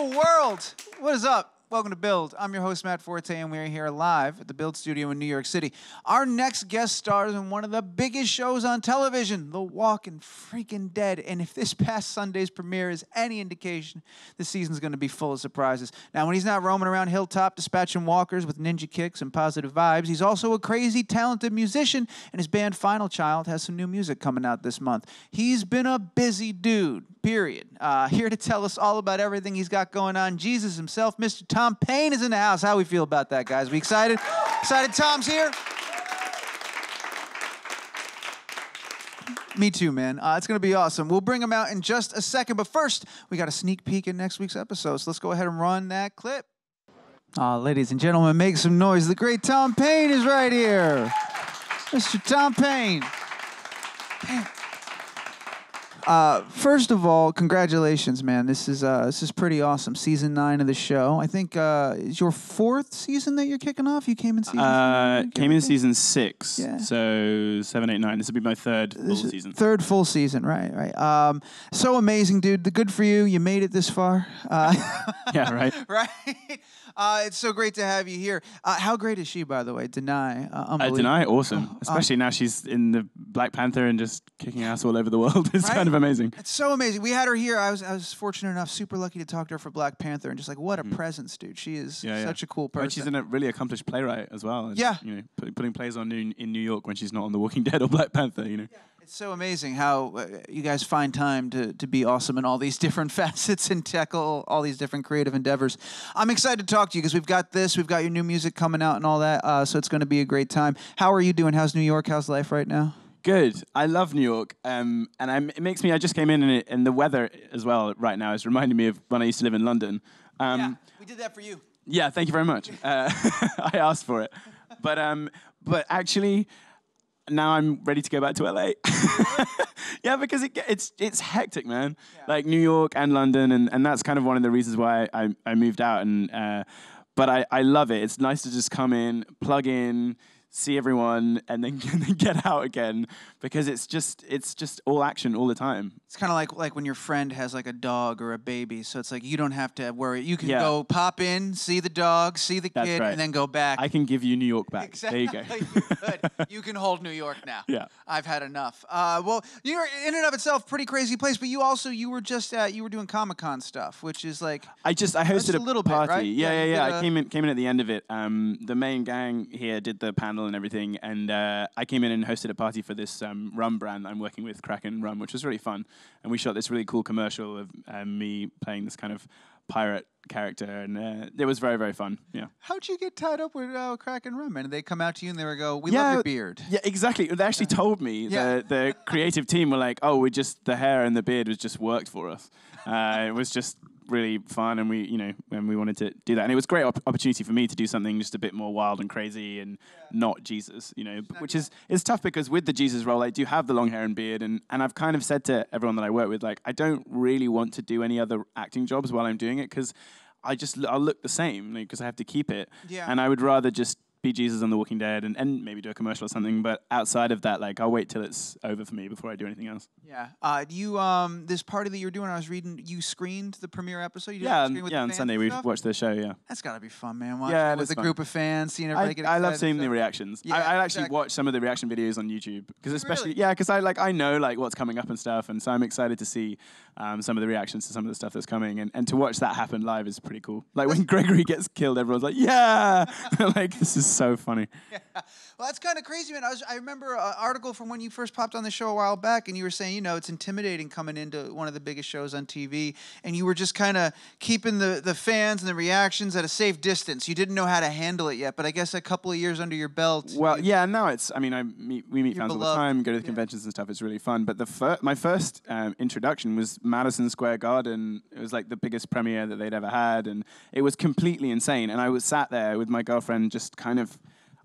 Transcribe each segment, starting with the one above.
world? What is up? Welcome to Build. I'm your host, Matt Forte, and we're here live at the Build Studio in New York City. Our next guest stars in one of the biggest shows on television, The Walking Freaking Dead. And if this past Sunday's premiere is any indication, this season's going to be full of surprises. Now, when he's not roaming around Hilltop dispatching walkers with ninja kicks and positive vibes, he's also a crazy, talented musician, and his band Final Child has some new music coming out this month. He's been a busy dude. Period. Here to tell us all about everything he's got going on, Jesus himself, Mr. Tom Payne is in the house. How we feel about that, guys? We excited? Excited Tom's here? Me too, man. It's going to be awesome. We'll bring him out in just a second, but first, we got a sneak peek in next week's episode, so let's go ahead and run that clip. Ladies and gentlemen, make some noise. The great Tom Payne is right here. Mr. Tom Payne. First of all, congratulations, man. This is pretty awesome. Season 9 of the show. I think it's your 4th season that you're kicking off. You came in season. Came in season 6. Yeah. So 7, 8, 9. This will be my third full season. Third full season, right. So amazing, dude. The good for you. You made it this far. Yeah, right. Right. It's so great to have you here. How great is she, by the way? Denai. Denai, awesome. Especially now she's in the Black Panther and just kicking ass all over the world. It's kind of amazing. It's so amazing. We had her here. I was fortunate enough, super lucky to talk to her for Black Panther, and just like, what a presence, dude. She is such a cool person. And she's a really accomplished playwright as well. And, yeah. You know, putting plays on in New York when she's not on The Walking Dead or Black Panther, you know. Yeah. It's so amazing how you guys find time to be awesome in all these different facets and tackle all these different creative endeavors. I'm excited to talk to you because we've got your new music coming out and all that, so it's going to be a great time. How are you doing? How's New York? How's life right now? Good. I love New York, and it makes me. I just came in, and the weather as well right now is reminding me of when I used to live in London. Yeah, we did that for you. Yeah, thank you very much. I asked for it, but actually, now I'm ready to go back to LA. Yeah, because it's hectic, man. Yeah. Like New York and London, and that's kind of one of the reasons why I moved out. And but I love it. It's nice to just come in, plug in, see everyone, and then get out again, because it's just all action all the time. It's kind of like when your friend has like a dog or a baby, so it's like you don't have to worry. You can go pop in, see the dog, see the kid, and then go back. I can give you New York back. Exactly. There you go. You could. You can hold New York now. Yeah. I've had enough. Well, New York, in and of itself, pretty crazy place, but you were just you were doing Comic-Con stuff, which is like I hosted a little party. Bit, right? Yeah. I came in at the end of it. The main gang here did the panel and everything, and I came in and hosted a party for this rum brand I'm working with, Kraken Rum, which was really fun. And we shot this really cool commercial of me playing this kind of pirate character, and it was very, very fun. Yeah. How'd you get tied up with Kraken Rum? And they come out to you and they would go, "We love your beard." Yeah, exactly. They actually told me. The creative team were like, "Oh, the hair and the beard was just worked for us." It was just really fun, and we wanted to do that, and it was a great opportunity for me to do something just a bit more wild and crazy and not Jesus, which is tough, because with the Jesus role I do have the long hair and beard, and I've kind of said to everyone that I work with, like, I don't really want to do any other acting jobs while I'm doing it, because I'll look the same, because I have to keep it, and I would rather just be Jesus on The Walking Dead and maybe do a commercial or something, but outside of that, like, I'll wait till it's over for me before I do anything else. Yeah. You this party that you were doing, I was reading, you screened the premiere episode? You on Sunday we watched the show, yeah. That's gotta be fun, man. Watching with a group of fans, seeing everybody get excited. I love seeing the reactions. Yeah, I actually watch some of the reaction videos on YouTube, because especially, because I know like what's coming up and stuff, and so I'm excited to see some of the reactions to some of the stuff that's coming, and to watch that happen live is pretty cool. Like when Gregory gets killed, everyone's like, yeah! Like, this is so funny. Yeah. Well, that's kind of crazy, man. I remember an article from when you first popped on the show a while back, and you were saying, it's intimidating coming into one of the biggest shows on TV, and you were just kind of keeping the fans and the reactions at a safe distance. You didn't know how to handle it yet, but I guess a couple of years under your belt. Well, now it's, we meet fans all the time, go to the conventions and stuff. It's really fun. But my first introduction was Madison Square Garden. It was like the biggest premiere that they'd ever had, and it was completely insane. And I was sat there with my girlfriend, just kind of,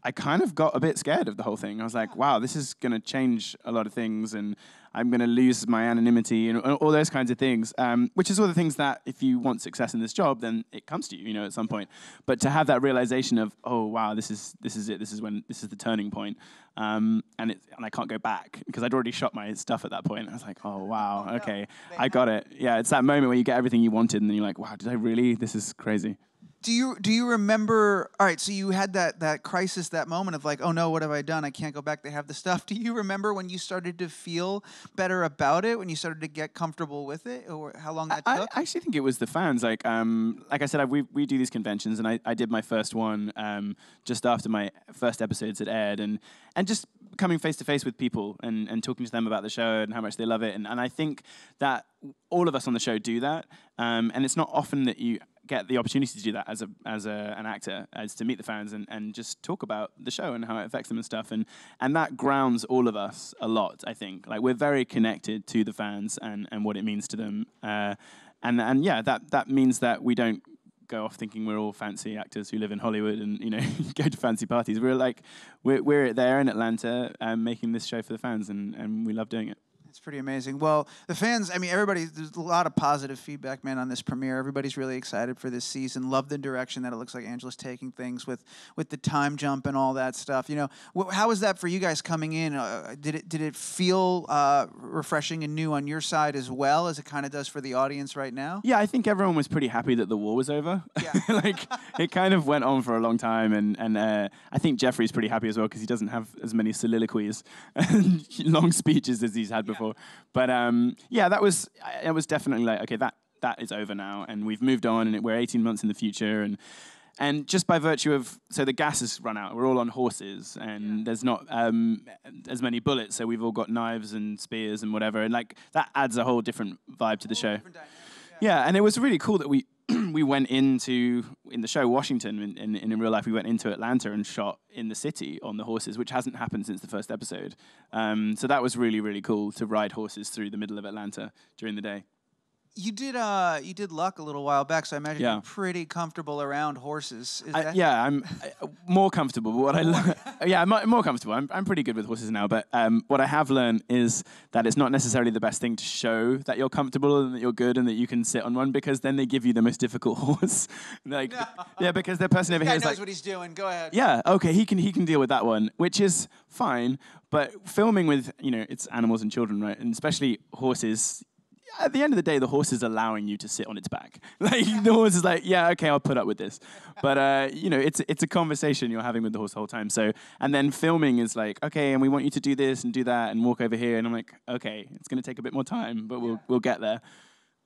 I kind of got a bit scared of the whole thing. I was like, wow, this is going to change a lot of things, and I'm going to lose my anonymity and all those kinds of things, which is all the things that if you want success in this job, then it comes to you, at some point. But to have that realization of, oh, wow, this is it. This is the turning point. And I can't go back because I'd already shot my stuff at that point. I was like, oh, wow, okay, I got it. Yeah, it's that moment where you get everything you wanted, and then you're like, wow, did I really? This is crazy. Do you remember? All right, so you had that crisis, that moment of like, oh no, what have I done? I can't go back. They have the stuff. Do you remember when you started to feel better about it? When you started to get comfortable with it, or how long that took? I actually think it was the fans. Like I said, we do these conventions, and I did my first one just after my first episodes had aired, and just coming face to face with people and talking to them about the show and how much they love it, and I think that all of us on the show do that, and it's not often that you get the opportunity to do that as an actor, as to meet the fans and just talk about the show and how it affects them and stuff, and that grounds all of us a lot. I think like we're very connected to the fans and what it means to them, and yeah, that means that we don't go off thinking we're all fancy actors who live in Hollywood and go to fancy parties. We're there in Atlanta making this show for the fans, and we love doing it. It's pretty amazing. Well, the fans, I mean, there's a lot of positive feedback, man, on this premiere. Everybody's really excited for this season. Love the direction that it looks like Angela's taking things with the time jump and all that stuff. How was that for you guys coming in? Did it feel refreshing and new on your side as well as it kind of does for the audience right now? Yeah, I think everyone was pretty happy that the war was over. Yeah. Like, it kind of went on for a long time, and I think Jeffrey's pretty happy as well because he doesn't have as many soliloquies and long speeches as he's had before. But yeah, it was definitely like, okay, that is over now, and we've moved on, and we're 18 months in the future, and just by virtue of, so the gas has run out, we're all on horses, and there's not as many bullets, so we've all got knives and spears and whatever, and like that adds a whole different vibe to the show. Yeah, and it was really cool that we went in the show Washington, and in real life we went into Atlanta and shot in the city on the horses, which hasn't happened since the first episode. So that was really, really cool to ride horses through the middle of Atlanta during the day. You did luck a little while back, so I imagine you're pretty comfortable around horses. Yeah, I'm more comfortable. But I'm more comfortable. I'm pretty good with horses now. But what I have learned is that it's not necessarily the best thing to show that you're comfortable and that you're good and that you can sit on one, because then they give you the most difficult horse. Because the person over here is knows what he's doing. Go ahead. Yeah, okay, he can deal with that one, which is fine. But filming with it's animals and children, right? And especially horses. At the end of the day, the horse is allowing you to sit on its back. Like the horse is like, yeah, okay, I'll put up with this. But it's a conversation you're having with the horse the whole time. So, and then filming is like, okay, and we want you to do this and do that and walk over here. And I'm like, okay, it's going to take a bit more time, but we'll get there.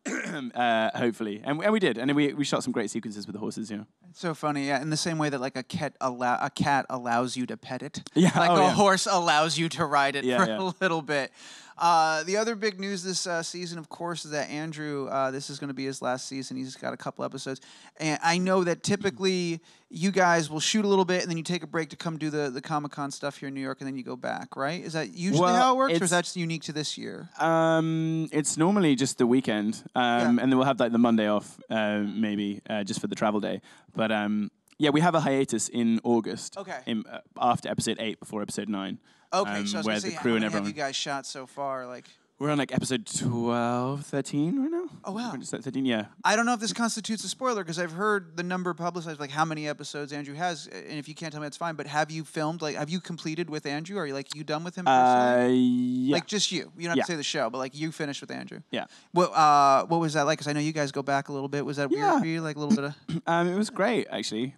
Hopefully, and we did, and we shot some great sequences with the horses. It's so funny, yeah. In the same way that like a cat allows you to pet it, horse allows you to ride it for a little bit. The other big news this season, of course, is that Andrew, this is going to be his last season. He's got a couple episodes. And I know that typically you guys will shoot a little bit and then you take a break to come do the Comic-Con stuff here in New York and then you go back, right? Is that usually how it works, or is that just unique to this year? It's normally just the weekend, and then we'll have like the Monday off, maybe, just for the travel day. But yeah, we have a hiatus in August. Okay. After episode 8, before episode 9. Okay, so I was going to say, how many have you guys shot so far? Like, we're on like episode 12, 13 right now. Oh, wow. 13, yeah. I don't know if this constitutes a spoiler, because I've heard the number publicized, like how many episodes Andrew has, and if you can't tell me, that's fine, but have you filmed, like, have you completed with Andrew? Are you, like, you done with him personally? Yeah. Like, just you. You don't have to say the show, but, like, you finished with Andrew. Yeah. What was that like? Because I know you guys go back a little bit. Was that weird for you? Like, a little bit of... It was great, actually.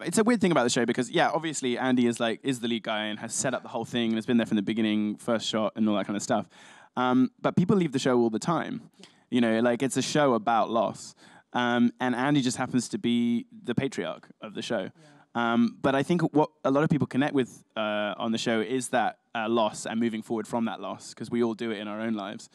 It's a weird thing about the show because, yeah, obviously Andy is the lead guy and has set up the whole thing and has been there from the beginning, first shot and all that kind of stuff. But people leave the show all the time. Like it's a show about loss. And Andy just happens to be the patriarch of the show. Yeah. But I think what a lot of people connect with on the show is that loss and moving forward from that loss, because we all do it in our own lives.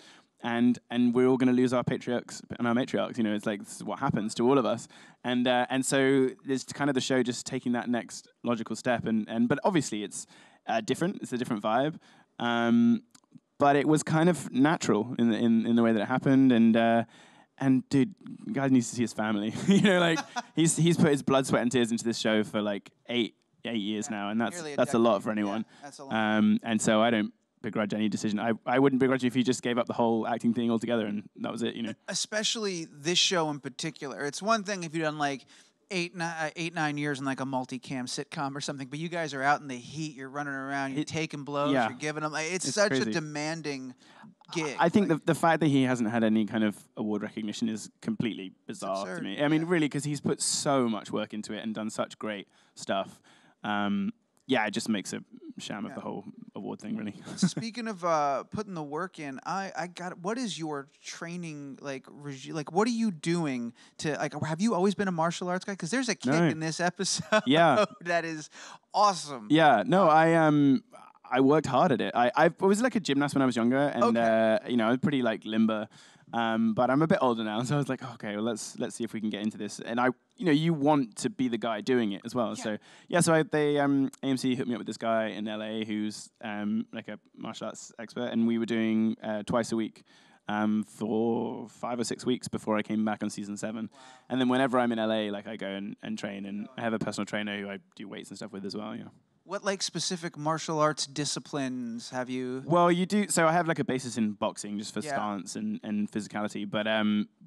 And we're all going to lose our patriarchs and our matriarchs. It's like this is what happens to all of us. And so there's kind of the show just taking that next logical step. But obviously it's different. It's a different vibe. But it was kind of natural in the way that it happened. And And dude, guy needs to see his family. You know, like he's put his blood, sweat, and tears into this show for like 8 years now, and that's a lot for anyone. Yeah, that's a lot. And so I don't begrudge any decision. I wouldn't begrudge if he just gave up the whole acting thing altogether, and that was it. You know, especially this show in particular. It's one thing if you've done like 9 years in like a multicam sitcom or something, but you guys are out in the heat. You're running around. You're taking blows. You're giving them. It's such crazy. A demanding gig. I think the fact that he hasn't had any kind of award recognition is completely bizarre to me. I mean, really, because he's put so much work into it and done such great stuff. It just makes a sham of the whole award thing, really. Speaking of putting the work in, I got. What is your training like regime? Like, what are you doing to like? Have you always been a martial arts guy? Because there's a kick in this episode. Yeah, that is awesome. Yeah, no, I worked hard at it. I was like a gymnast when I was younger, and I was pretty like limber. But I'm a bit older now, so I was like, okay, well, let's see if we can get into this. And you want to be the guy doing it as well. Yeah. So AMC hooked me up with this guy in LA who's like a martial arts expert, and we were doing twice a week for 5 or 6 weeks before I came back on season 7. Wow. And then whenever I'm in LA, like I go and train, and I have a personal trainer who I do weights and stuff with as well. Yeah. What like specific martial arts disciplines have you? Well, you do. So I have like a basis in boxing just for stance and physicality, but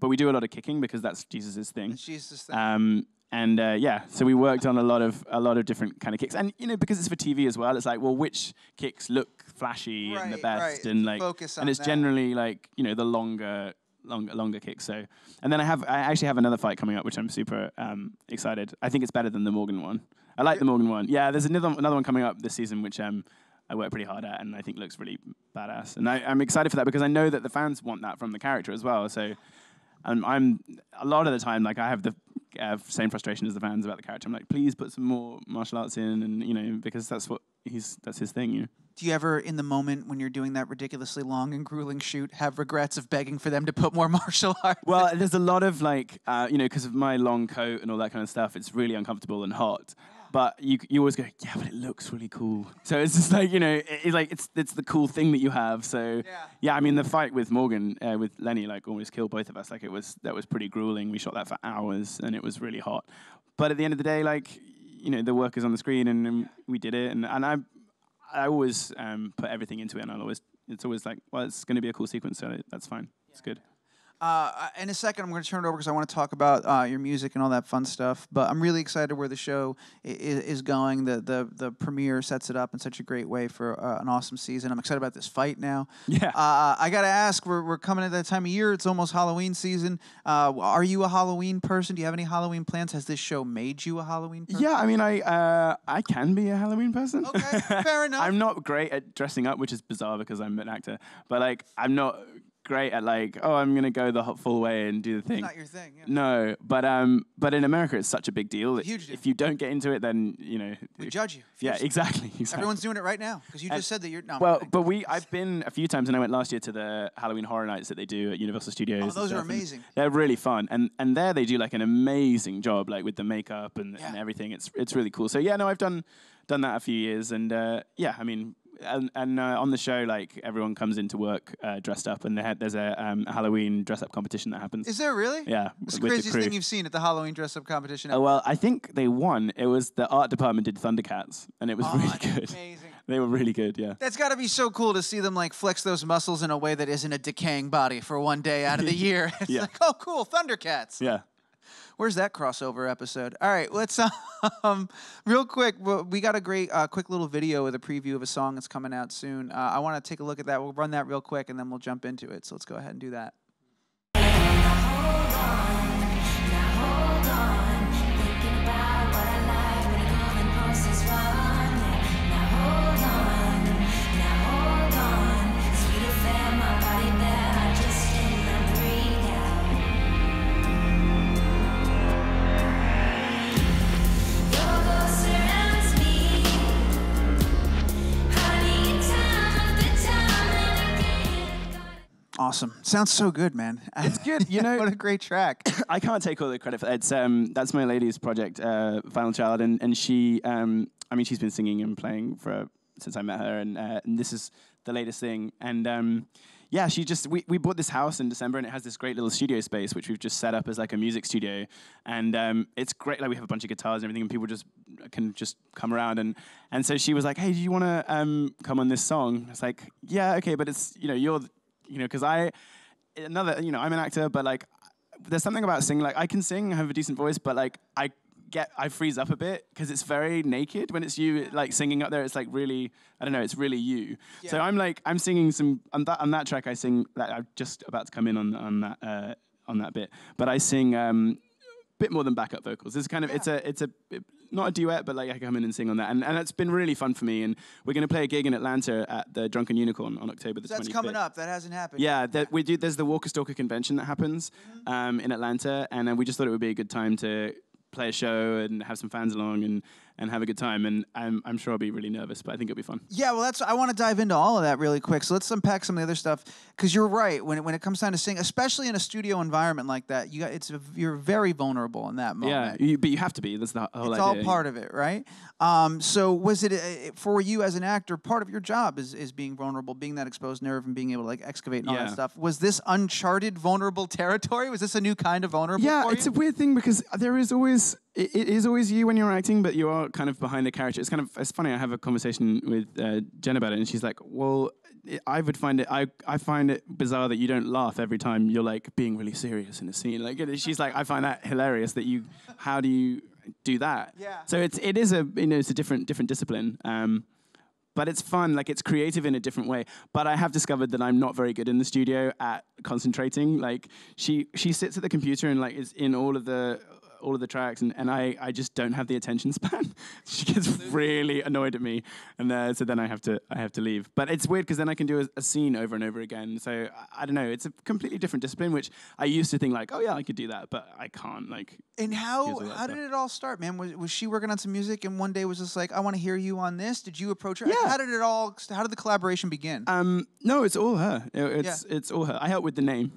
we do a lot of kicking because that's Jesus's thing. It's Jesus' thing. So we worked on a lot of different kind of kicks, and because it's for TV as well, it's like, well, which kicks look flashy and the best, and like, focus on and it's generally like the longer kicks. So, and then I actually have another fight coming up, which I'm super excited. I think it's better than the Morgan one. I like the Morgan one. Yeah, there's another one coming up this season, which I work pretty hard at, and I think looks really badass. And I'm excited for that because I know that the fans want that from the character as well. So, I'm a lot of the time like I have the same frustration as the fans about the character. I'm like, please put some more martial arts in, and because that's his thing. Do you ever, in the moment when you're doing that ridiculously long and grueling shoot, have regrets of begging for them to put more martial arts? Well, there's a lot of like, because of my long coat and all that kind of stuff, it's really uncomfortable and hot. But you always go, yeah, but it looks really cool. So it's just like, it's the cool thing that you have. So yeah, I mean, the fight with Morgan, with Lenny, like almost killed both of us. Like that was pretty grueling. We shot that for hours and it was really hot. But at the end of the day, like, the work is on the screen and we did it. And I always put everything into it, and it's always like, well, it's going to be a cool sequence, so that's fine. It's good. In a second, I'm going to turn it over because I want to talk about your music and all that fun stuff. But I'm really excited where the show is going. The premiere sets it up in such a great way for an awesome season. I'm excited about this fight now. Yeah. I got to ask, we're coming at that time of year. It's almost Halloween season. Are you a Halloween person? Do you have any Halloween plans? Has this show made you a Halloween person? Yeah, I mean, I can be a Halloween person. Okay, fair enough. I'm not great at dressing up, which is bizarre because I'm an actor. But like, I'm not great at like, I'm gonna go the full way and do the thing. It's not your thing. Yeah. No, but in America it's such a big deal. Huge deal. If you don't get into it, then we judge you. Yeah, exactly. Everyone's doing it right now because you just said that you're. No, well, but I've been a few times, and I went last year to the Halloween Horror Nights that they do at Universal Studios. Oh, those are amazing. They're really fun, and there they do like an amazing job, like with the makeup and everything. It's really cool. So yeah, no, I've done that a few years, and I mean. And on the show, like everyone comes into work dressed up, and there's a Halloween dress-up competition that happens. Is there really? Yeah. It's the craziest thing you've seen at the Halloween dress-up competition. Oh, well, I think they won. It was the art department did Thundercats, and it was really good. Amazing. They were really good, yeah. That's got to be so cool to see them like flex those muscles in a way that isn't a decaying body for one day out of the year. It's like, oh, cool, Thundercats. Yeah. Where's that crossover episode? All right, let's real quick. We got a great quick little video with a preview of a song that's coming out soon. I want to take a look at that. We'll run that real quick, and then we'll jump into it. So let's go ahead and do that. Awesome. Sounds so good, man. It's good. What a great track. I can't take all the credit for it. It's that's my lady's project, Final Child, and she, she's been singing and playing since I met her, and this is the latest thing. And yeah, we bought this house in December, and it has this great little studio space, which we've just set up as like a music studio. And it's great. Like we have a bunch of guitars and everything, and people can just come around. And so she was like, hey, do you want to come on this song? It's like, yeah, okay, but it's, because I'm an actor, but like, there's something about singing. Like I can sing, I have a decent voice, but like I freeze up a bit because it's very naked when it's you like singing up there. It's like really, I don't know, it's really you. Yeah. So I'm singing some on that track. I sing that I'm just about to come in on that bit, but I sing bit more than backup vocals. It's kind of it's not a duet, but like I come in and sing on that, and it's been really fun for me. And we're going to play a gig in Atlanta at the Drunken Unicorn on October the 25th. That's coming up. That hasn't happened. Yeah, we do. There's the Walker Stalker convention that happens in Atlanta, and we just thought it would be a good time to play a show and have some fans along and have a good time. And I'm sure I'll be really nervous, but I think it'll be fun. Yeah, well, I want to dive into all of that really quick. So let's unpack some of the other stuff, because you're right. When it comes time to sing, especially in a studio environment like that, you're very vulnerable in that moment. Yeah, but you have to be. That's the whole idea. It's all part of it, right? So was it for you as an actor, part of your job is being vulnerable, being that exposed nerve and being able to like excavate and all that stuff? Was this uncharted vulnerable territory? Was this a new kind of vulnerable for you? Yeah, it's a weird thing because there is always... It is always you when you're acting, but you are kind of behind the character. It's funny. I have a conversation with Jen about it, and she's like, "Well, I find it bizarre that you don't laugh every time you're like being really serious in a scene." Like she's like, "I find that hilarious that you. How do you do that?" Yeah. So it's a different discipline. But it's fun, like it's creative in a different way. But I have discovered that I'm not very good in the studio at concentrating. Like she sits at the computer and like is in all of the tracks, and I just don't have the attention span. She gets really annoyed at me, and so then I have to leave. But it's weird because then I can do a scene over and over again. So I don't know. It's a completely different discipline, which I used to think like, oh yeah, I could do that, but I can't. Like, and how did it all start, man? Was she working on some music, and one day was just like, I want to hear you on this? Did you approach her? Yeah. How did the collaboration begin? No, it's all her. It's all her. I help with the name,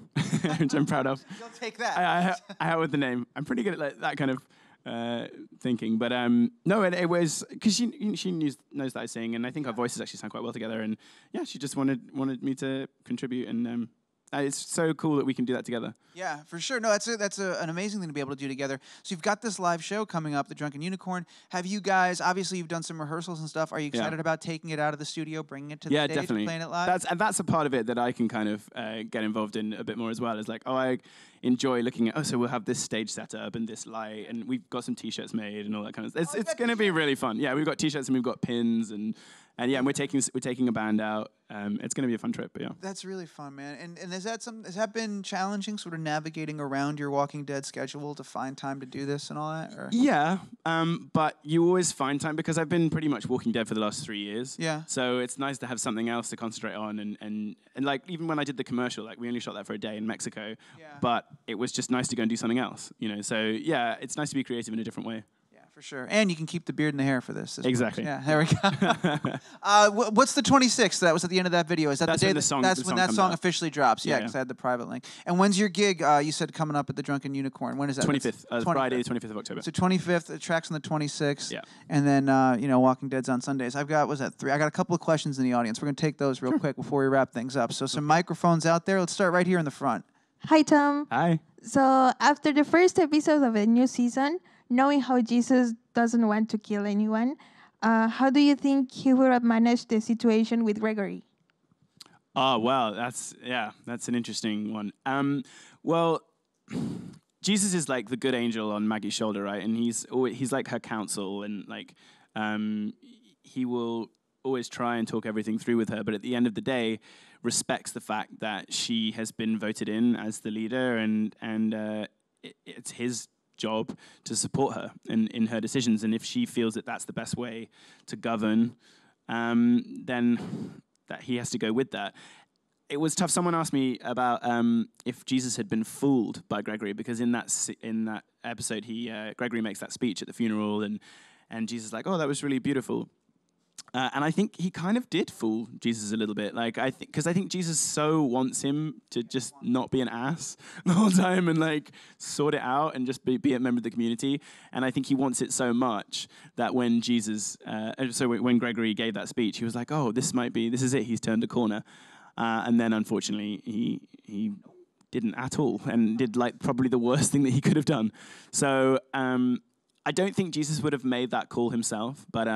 which I'm proud of. You'll take that. I help with the name. I'm pretty good at like that kind of thinking, but no, it was because she knows that I sing, and I think our voices actually sound quite well together. And yeah, she just wanted me to contribute, and it's so cool that we can do that together. Yeah, for sure. No, that's an amazing thing to be able to do together. So you've got this live show coming up, the Drunken Unicorn. Have you guys? Obviously, you've done some rehearsals and stuff. Are you excited about taking it out of the studio, bringing it to the stage, definitely. playing it live? That's a part of it that I can kind of get involved in a bit more as well. Is like, I enjoy looking at, so we'll have this stage set up and this light, and we've got some T-shirts made and all that kind of stuff. It's going to be really fun. Yeah, we've got T-shirts and we've got pins and yeah, and we're taking a band out. It's going to be a fun trip, but yeah. That's really fun, man. And has that been challenging, sort of navigating around your Walking Dead schedule to find time to do this and all that? Or? Yeah, but you always find time because I've been pretty much Walking Dead for the last 3 years. Yeah. So it's nice to have something else to concentrate on, and like even when I did the commercial, like we only shot that for a day in Mexico, but it was just nice to go and do something else, So yeah, it's nice to be creative in a different way. For sure. And you can keep the beard and the hair for this. Exactly. Yeah, there we go. What's the 26th? That was at the end of that video. Is that that's the day that's when that song officially drops? Yeah, because yeah. I had the private link. And when's your gig? You said coming up at the Drunken Unicorn. When is that? 25th. Friday, the 25th of October. So 25th, the track's on the 26th. Yeah. And then, Walking Dead's on Sundays. I've got, I got a couple of questions in the audience. We're going to take those real quick before we wrap things up. So some microphones out there. Let's start right here in the front. Hi, Tom. Hi. So after the first episode of the new season, knowing how Jesus doesn't want to kill anyone, how do you think he would have managed the situation with Gregory? Oh, well, that's an interesting one. Well, Jesus is like the good angel on Maggie's shoulder, right? And he's like her counsel, and like he will always try and talk everything through with her, but at the end of the day, respects the fact that she has been voted in as the leader, and it's his job to support her in her decisions, and if she feels that that's the best way to govern, then that he has to go with that. It was tough. Someone asked me about if Jesus had been fooled by Gregory, because in that episode, Gregory makes that speech at the funeral, and Jesus is like, "Oh, that was really beautiful." And I think he kind of did fool Jesus a little bit. Like I think Jesus so wants him to just not be an ass the whole time and like sort it out and just be a member of the community. And I think he wants it so much that when when Gregory gave that speech, he was like, "Oh, this is it. He's turned a corner." And then, unfortunately, he didn't at all and did like probably the worst thing that he could have done. So I don't think Jesus would have made that call himself, but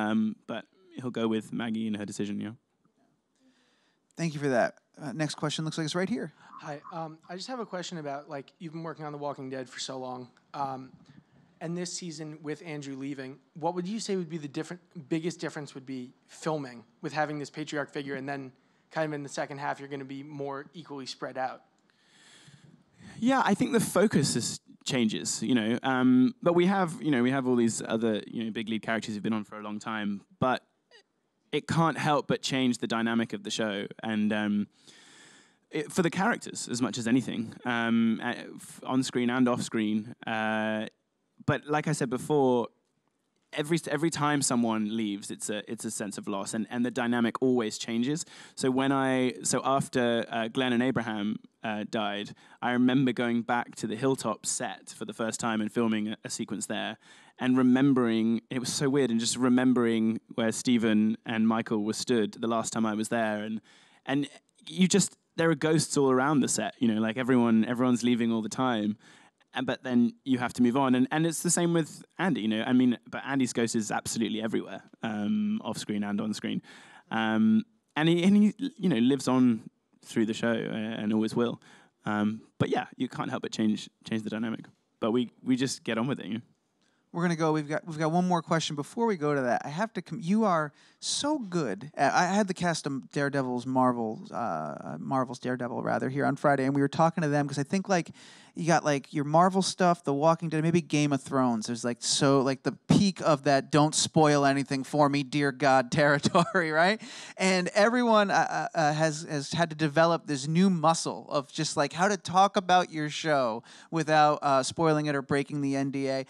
he'll go with Maggie and her decision, yeah. Thank you for that. Next question looks like it's right here. Hi. I just have a question about, like, you've been working on The Walking Dead for so long, and this season with Andrew leaving, what would you say would be the biggest difference would be filming with having this patriarch figure, and then kind of in the second half you're going to be more equally spread out? Yeah, I think the focus changes, you know. But we have all these other, big lead characters who've been on for a long time, but it can't help but change the dynamic of the show, and for the characters as much as anything, on screen and off screen. But like I said before, every time someone leaves, it's a sense of loss, and the dynamic always changes. So after Glenn and Abraham died, I remember going back to the Hilltop set for the first time and filming a sequence there, and remembering, it was so weird, and just remembering where Stephen and Michael were stood the last time I was there, and there are ghosts all around the set, like everyone's leaving all the time. But then you have to move on, and it's the same with Andy, but Andy's ghost is absolutely everywhere, off screen and on screen, and he lives on through the show and always will. But yeah, you can't help but change the dynamic. But we just get on with it. We're gonna go. We've got one more question before we go to that. I have to. You are so good. I had the cast of Marvel's Daredevil rather here on Friday, and we were talking to them because I think like you got like your Marvel stuff, The Walking Dead, maybe Game of Thrones. There's like the peak of that. Don't spoil anything for me, dear God territory, right? And everyone has had to develop this new muscle of just like how to talk about your show without spoiling it or breaking the NDA.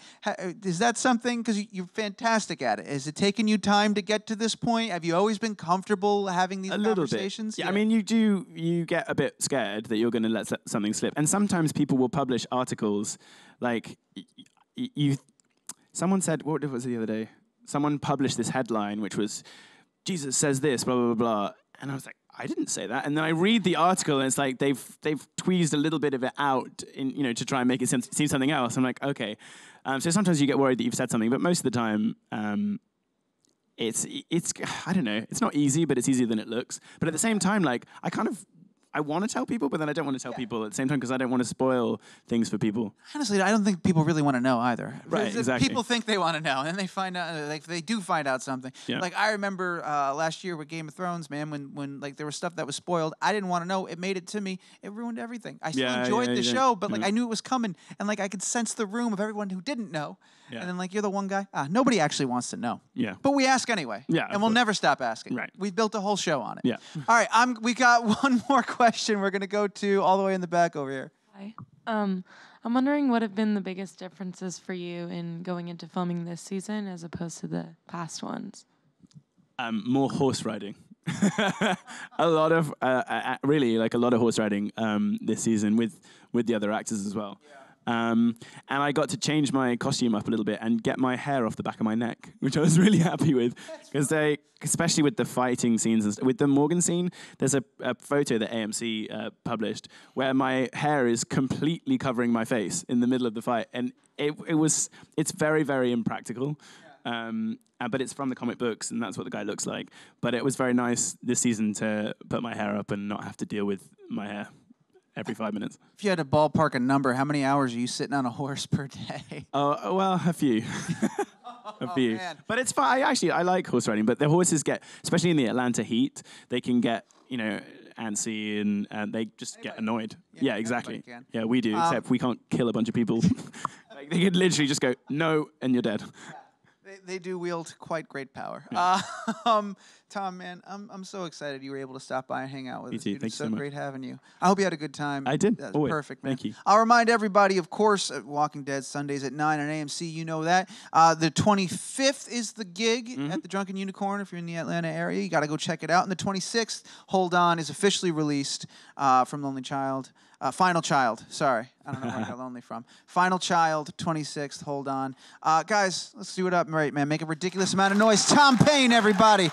Is that something, because you're fantastic at it? Has it taken you time to get to this point? Have you always been comfortable having these conversations? Yeah, I mean, you get a bit scared that you're going to let something slip. And sometimes people will publish articles like someone said, what was it the other day? Someone published this headline, which was, Jesus says this, blah, blah, blah, blah. And I was like, I didn't say that. And then I read the article, and it's like they've tweezed a little bit of it out to try and make it seem something else. I'm like, okay. So sometimes you get worried that you've said something, but most of the time, it's I don't know. It's not easy, but it's easier than it looks. But at the same time, like I want to tell people, but then I don't want to tell people at the same time because I don't want to spoil things for people. Honestly, I don't think people really want to know either. Right, exactly. People think they want to know, and then they find out, like they do find out something. Yeah. Like I remember last year with Game of Thrones, man, when like there was stuff that was spoiled, I didn't want to know. It made it to me. It ruined everything. I still enjoyed the show, but like I knew it was coming, and like I could sense the room of everyone who didn't know. Yeah. And then like you're the one guy. Nobody actually wants to know. Yeah. But we ask anyway. Yeah. And we'll never stop asking. Right. We've built a whole show on it. Yeah. All right. We got one more question. We're gonna go to all the way in the back over here. Hi. I'm wondering what have been the biggest differences for you in going into filming this season as opposed to the past ones? More horse riding. A lot of really like a lot of horse riding this season with the other actors as well. Yeah. And I got to change my costume up a little bit and get my hair off the back of my neck, which I was really happy with. Because especially with the fighting scenes, and with the Morgan scene, there's a photo that AMC published where my hair is completely covering my face in the middle of the fight. And it's very, very impractical. But it's from the comic books, and that's what the guy looks like. But it was very nice this season to put my hair up and not have to deal with my hair every 5 minutes. If you had to ballpark a number, how many hours are you sitting on a horse per day? Oh, well, a few. A few. Man. But it's fun. I like horse riding, but the horses get, especially in the Atlanta heat, they can get, antsy and they just get annoyed. Yeah, exactly. Yeah, we do, except we can't kill a bunch of people. Like, they could literally just go, no, and you're dead. They do wield quite great power. Yeah. Tom, man, I'm so excited you were able to stop by and hang out with Me us. too. Dude, Thanks so so much. great having you. I hope you had a good time. I did. That was Always. perfect, man. Thank you. I'll remind everybody, of course, Walking Dead Sundays at 9 on AMC. You know that. The 25th is the gig at the Drunken Unicorn. If you're in the Atlanta area, you got to go check it out. And the 26th, Hold On, is officially released from Lonely Child. Final Child, sorry. I don't know where I got Lonely from. Final Child, 26th, Hold On. Guys, let's do it up right, man. Make a ridiculous amount of noise. Tom Payne, everybody.